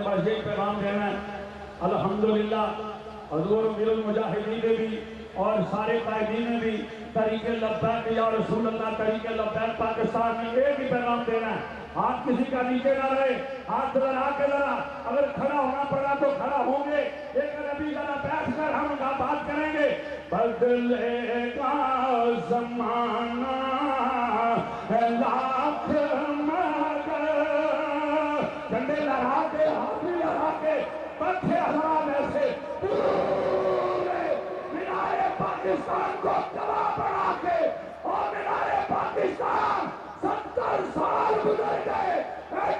बस यही पैगाम देना है। अल्हम्दुलिल्लाह हुज़ूर अमीरुल मुजाहिदीन ने भी और सारे कायदीन ने भी तरीके लब्बैक या रसूल अल्लाह तरीके लब्बैक पाकिस्तान में एक ही पैगाम देना है। हाथ किसी का नीचे ना रहे, हाथ लड़ा के लड़ा, अगर खड़ा होना पड़ा तो खड़ा होंगे, लेकिन अभी जरा बैठ कर हम उनका बात करेंगे। बदलेगा ज़माना है लाख मगर, झंडे लहरा के हाथ भी लहरा के पत्थर हराम ऐसे पूरे मीनारे पाकिस्तान को तबाह बना के, और मीनारे पाकिस्तान 70 साल गुजर गए,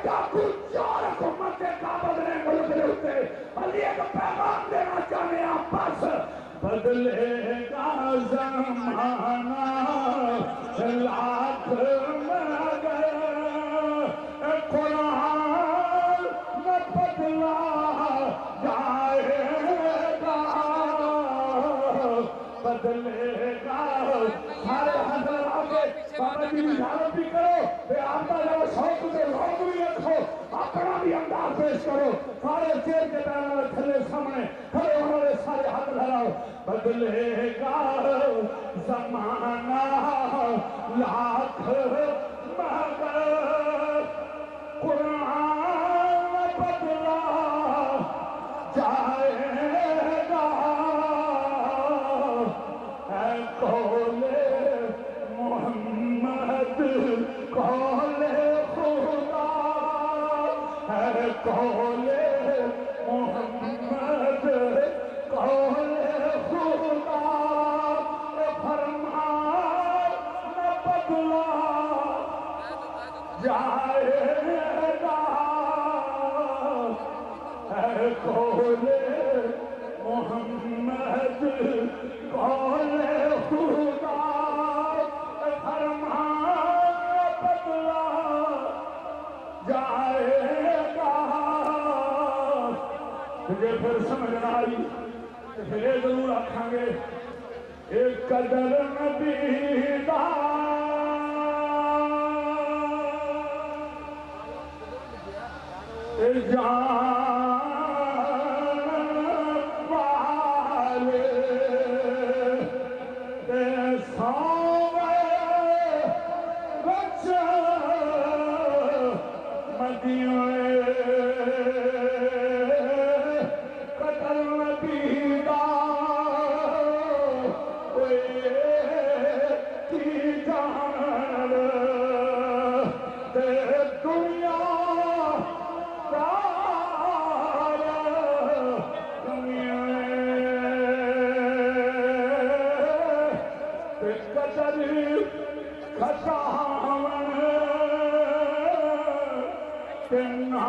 डाकू चोर हुकूमत के काबल ने मुल्क के उत्ते अली एक पैगाम देना चाहते हैं बस। बदलेगा ज़माना लाख मगर कुरान न बदला जाएगा, बदलेगा। सारे हजर आके बाबा जी इजाजत भी करो, आपका जरा शौक से शौक भी रखो, अपना भी अंदाज पेश करो। सारे चेयर के पैरों थले सामने खड़े होने सारे हाथ लगाओ। बदलेगा ज़माना लाख मगर कुरान बदला जाएगा, कौले मोहम्मद कौले खुदा है, कौले मोहम्मद कौले खुदा फरमान न बदला जाएगा, है कौले मोहम्मद कौले खुदा फरमान बदला जाएगा। तुझे फिर समझ ना आई तो फिर ये जरूर आखांगे, एक कदर नबी दा जान वाले ते सावे बच मदियों कदर नबी दा की जान ते दुनिया खसावन तेना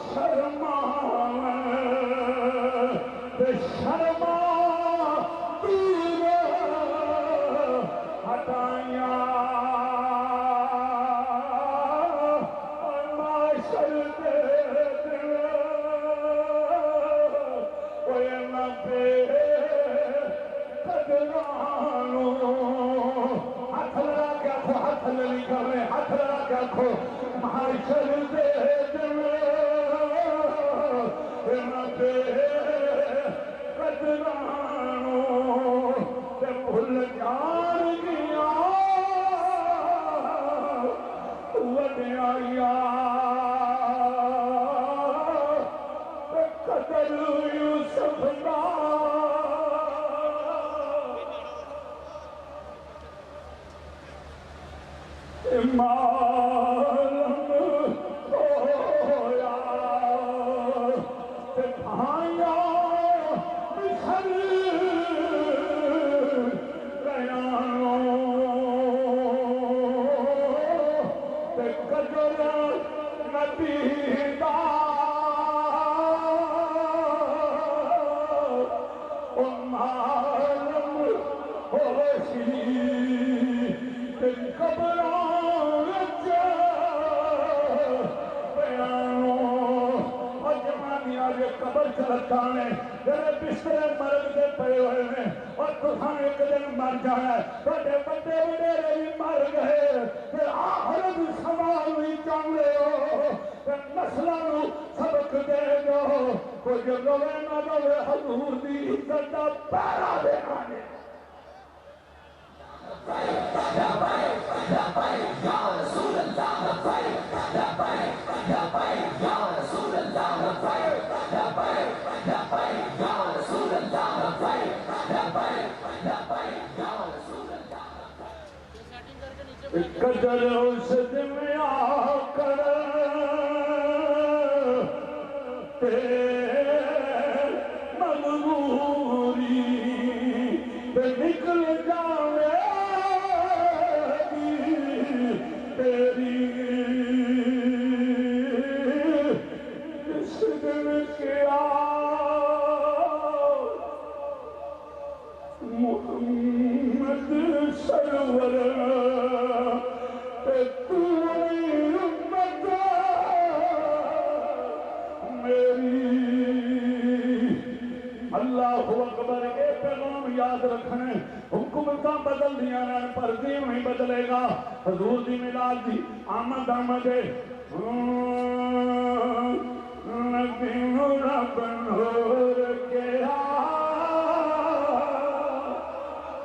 शर्मावन ते शर्मा दूर हटाया माशर दे दिल ओए नबे कदरानो हाथ लगा के आखो, हाथ लगी कर रहे, हाथ लगा के आखो माशर दे दिल नबे कदरानो ते भूल जान गया वडियाया कदर यूसुफ दा मालूम होया ते भाया बिखर गया ते कदर नबी दा मालूम होशी ते कबरा कबर चलता ने तेरे बिस्तरे मर्द के पे हुए ने, और तुसा एक दिन मर जाना, बड़े बड़े वडेरे भी मर गए, आखिर भी सवाल भी चाहते हो, नस्ल कुछ रोवे ना रोवे हजूर दी इज्जत दा पहरा देना ने कदर उस दिन आकर मजबूरी पे निकल जाएगी तेरी इस दिन क्या मोहम्मद सरवर अल्लाहु अकबर के पैगाम याद रखने हुकूमत बदल दिया ना पर दीन नहीं बदलेगा हजूर दी मिलाद दी आमद आमद नबी रब नूर के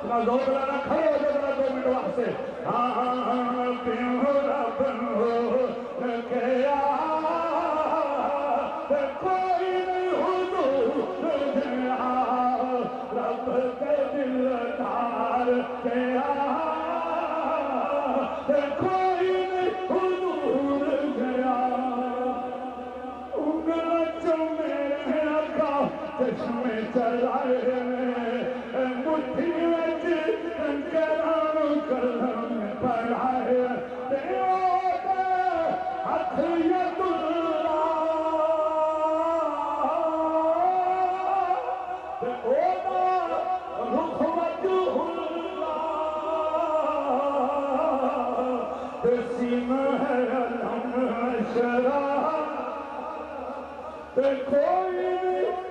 ना दो बड़ा खड़े हो जाओ 2 मिनट वास्ते हाँ नबी रब नूर के कोई नहीं रब के दिलदार के कोई नहीं हुजूर गया उंगलों में आका चश्मे चलाए मुट्ठी में कंकरान कलम पढ़ाए हाथ कोई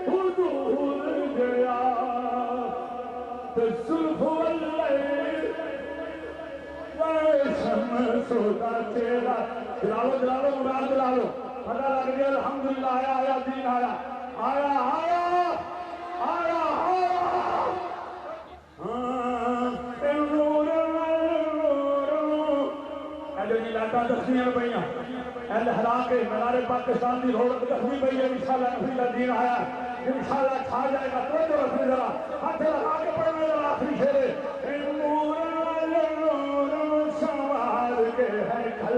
हुजूर गया शमसुदा चेहरा दिलालो मुराद दिलालो पता लग गया अल्हम्दुलिल्लाह आया आया दीन आया आया आया आया लाटा दसियां रुपया एल हरा के मीनारे पाकिस्तान की रौनक दसवीं पई है इंशाअल्लाह नबी का दीन आया इंशाअल्लाह छा जाएगा तो रखने जरा हाथ लगा के पढ़ना जरा आखिरी शेर संवार के है खल